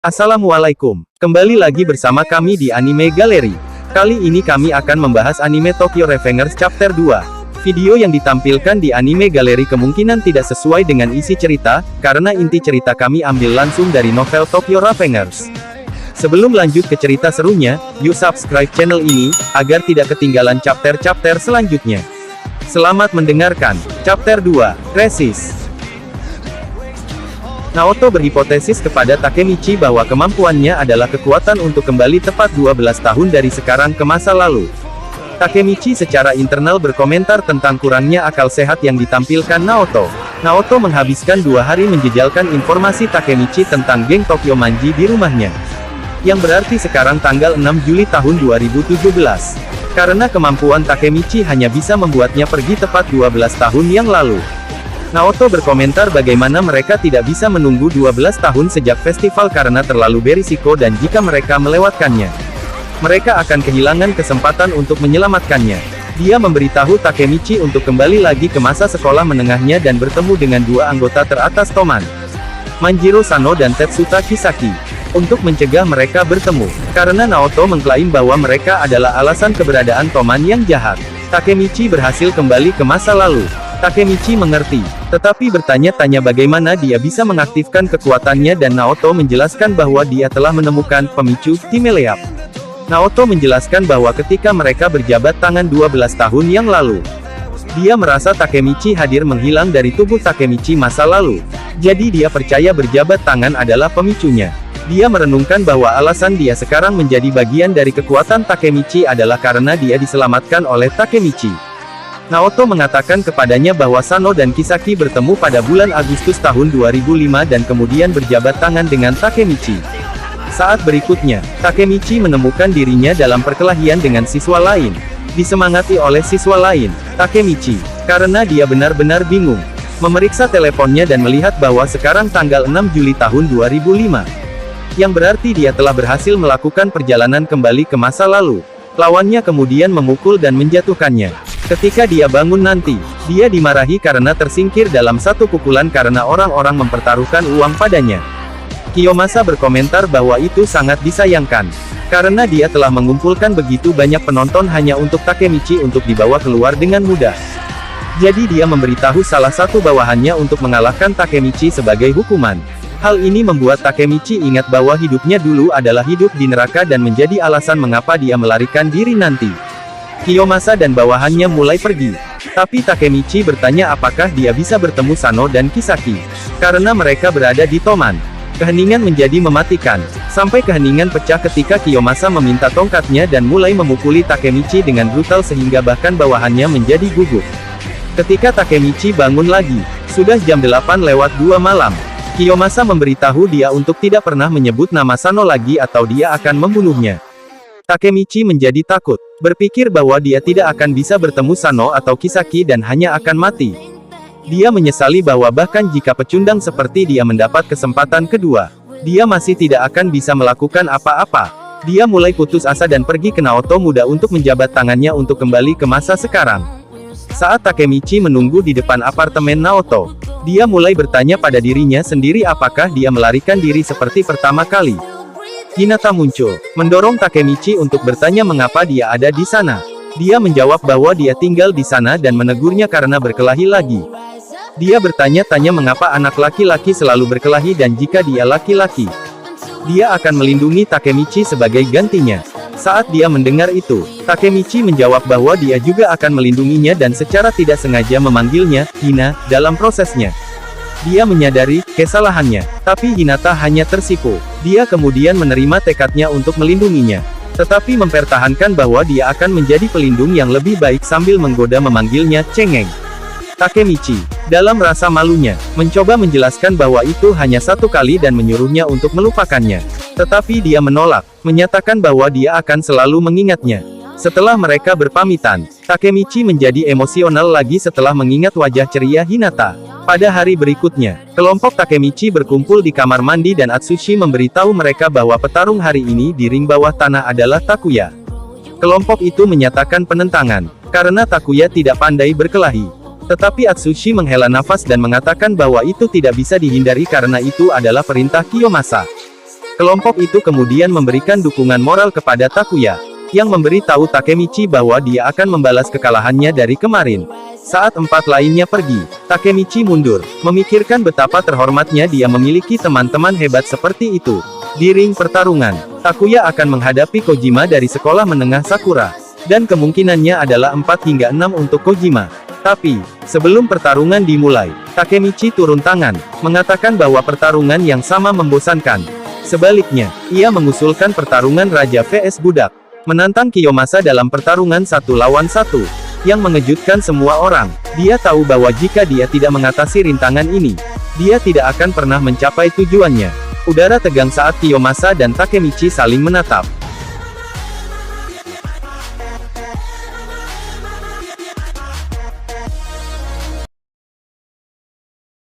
Assalamualaikum, kembali lagi bersama kami di Anime Gallery. Kali ini kami akan membahas anime Tokyo Revengers Chapter 2. Video yang ditampilkan di Anime Gallery kemungkinan tidak sesuai dengan isi cerita, karena inti cerita kami ambil langsung dari novel Tokyo Revengers. Sebelum lanjut ke cerita serunya, yuk subscribe channel ini, agar tidak ketinggalan chapter-chapter selanjutnya. Selamat mendengarkan. Chapter 2, Resist. Naoto berhipotesis kepada Takemichi bahwa kemampuannya adalah kekuatan untuk kembali tepat 12 tahun dari sekarang ke masa lalu. Takemichi secara internal berkomentar tentang kurangnya akal sehat yang ditampilkan Naoto. Naoto menghabiskan 2 hari menjejalkan informasi Takemichi tentang geng Tokyo Manji di rumahnya. Yang berarti sekarang tanggal 6 Juli tahun 2017. Karena kemampuan Takemichi hanya bisa membuatnya pergi tepat 12 tahun yang lalu. Naoto berkomentar bagaimana mereka tidak bisa menunggu 12 tahun sejak festival karena terlalu berisiko dan jika mereka melewatkannya, mereka akan kehilangan kesempatan untuk menyelamatkannya. Dia memberitahu Takemichi untuk kembali lagi ke masa sekolah menengahnya dan bertemu dengan 2 anggota teratas Toman, Manjiro Sano dan Tetsuta Kisaki, untuk mencegah mereka bertemu. Karena Naoto mengklaim bahwa mereka adalah alasan keberadaan Toman yang jahat, Takemichi berhasil kembali ke masa lalu. Takemichi mengerti, tetapi bertanya-tanya bagaimana dia bisa mengaktifkan kekuatannya dan Naoto menjelaskan bahwa dia telah menemukan pemicu Timeleap. Naoto menjelaskan bahwa ketika mereka berjabat tangan 12 tahun yang lalu, dia merasa Takemichi hadir menghilang dari tubuh Takemichi masa lalu. Jadi dia percaya berjabat tangan adalah pemicunya. Dia merenungkan bahwa alasan dia sekarang menjadi bagian dari kekuatan Takemichi adalah karena dia diselamatkan oleh Takemichi. Naoto mengatakan kepadanya bahwa Sano dan Kisaki bertemu pada bulan Agustus tahun 2005 dan kemudian berjabat tangan dengan Takemichi. Saat berikutnya, Takemichi menemukan dirinya dalam perkelahian dengan siswa lain. Disemangati oleh siswa lain, Takemichi, karena dia benar-benar bingung, memeriksa teleponnya dan melihat bahwa sekarang tanggal 6 Juli tahun 2005. Yang berarti dia telah berhasil melakukan perjalanan kembali ke masa lalu. Lawannya kemudian memukul dan menjatuhkannya. Ketika dia bangun nanti, dia dimarahi karena tersingkir dalam satu pukulan karena orang-orang mempertaruhkan uang padanya. Kiyomasa berkomentar bahwa itu sangat disayangkan, karena dia telah mengumpulkan begitu banyak penonton hanya untuk Takemichi untuk dibawa keluar dengan mudah. Jadi dia memberitahu salah satu bawahannya untuk mengalahkan Takemichi sebagai hukuman. Hal ini membuat Takemichi ingat bahwa hidupnya dulu adalah hidup di neraka dan menjadi alasan mengapa dia melarikan diri nanti. Kiyomasa dan bawahannya mulai pergi. Tapi Takemichi bertanya apakah dia bisa bertemu Sano dan Kisaki. Karena mereka berada di Toman. Keheningan menjadi mematikan. Sampai keheningan pecah ketika Kiyomasa meminta tongkatnya dan mulai memukuli Takemichi dengan brutal sehingga bahkan bawahannya menjadi gugup. Ketika Takemichi bangun lagi, sudah jam 8 lewat 2 malam. Kiyomasa memberitahu dia untuk tidak pernah menyebut nama Sano lagi atau dia akan membunuhnya. Takemichi menjadi takut, berpikir bahwa dia tidak akan bisa bertemu Sano atau Kisaki dan hanya akan mati. Dia menyesali bahwa bahkan jika pecundang seperti dia mendapat kesempatan kedua, dia masih tidak akan bisa melakukan apa-apa. Dia mulai putus asa dan pergi ke Naoto muda untuk menjabat tangannya untuk kembali ke masa sekarang. Saat Takemichi menunggu di depan apartemen Naoto, dia mulai bertanya pada dirinya sendiri apakah dia melarikan diri seperti pertama kali. Hinata muncul, mendorong Takemichi untuk bertanya mengapa dia ada di sana. Dia menjawab bahwa dia tinggal di sana dan menegurnya karena berkelahi lagi. Dia bertanya-tanya mengapa anak laki-laki selalu berkelahi dan jika dia laki-laki, dia akan melindungi Takemichi sebagai gantinya. Saat dia mendengar itu, Takemichi menjawab bahwa dia juga akan melindunginya dan secara tidak sengaja memanggilnya Hina dalam prosesnya. Dia menyadari kesalahannya, tapi Hinata hanya tersipu. Dia kemudian menerima tekadnya untuk melindunginya, tetapi mempertahankan bahwa dia akan menjadi pelindung yang lebih baik sambil menggoda memanggilnya cengeng. Takemichi, dalam rasa malunya, mencoba menjelaskan bahwa itu hanya satu kali dan menyuruhnya untuk melupakannya. Tetapi dia menolak, menyatakan bahwa dia akan selalu mengingatnya. Setelah mereka berpamitan, Takemichi menjadi emosional lagi setelah mengingat wajah ceria Hinata. Pada hari berikutnya, kelompok Takemichi berkumpul di kamar mandi dan Atsushi memberitahu mereka bahwa petarung hari ini di ring bawah tanah adalah Takuya. Kelompok itu menyatakan penentangan, karena Takuya tidak pandai berkelahi. Tetapi Atsushi menghela nafas dan mengatakan bahwa itu tidak bisa dihindari karena itu adalah perintah Kiyomasa. Kelompok itu kemudian memberikan dukungan moral kepada Takuya, yang memberi tahu Takemichi bahwa dia akan membalas kekalahannya dari kemarin. Saat 4 lainnya pergi, Takemichi mundur, memikirkan betapa terhormatnya dia memiliki teman-teman hebat seperti itu. Di ring pertarungan, Takuya akan menghadapi Kojima dari sekolah menengah Sakura, dan kemungkinannya adalah 4 hingga 6 untuk Kojima. Tapi, sebelum pertarungan dimulai, Takemichi turun tangan, mengatakan bahwa pertarungan yang sama membosankan. Sebaliknya, ia mengusulkan pertarungan Raja vs Budak, menantang Kiyomasa dalam pertarungan 1 lawan 1, yang mengejutkan semua orang. Dia tahu bahwa jika dia tidak mengatasi rintangan ini, dia tidak akan pernah mencapai tujuannya. Udara tegang saat Kiyomasa dan Takemichi saling menatap.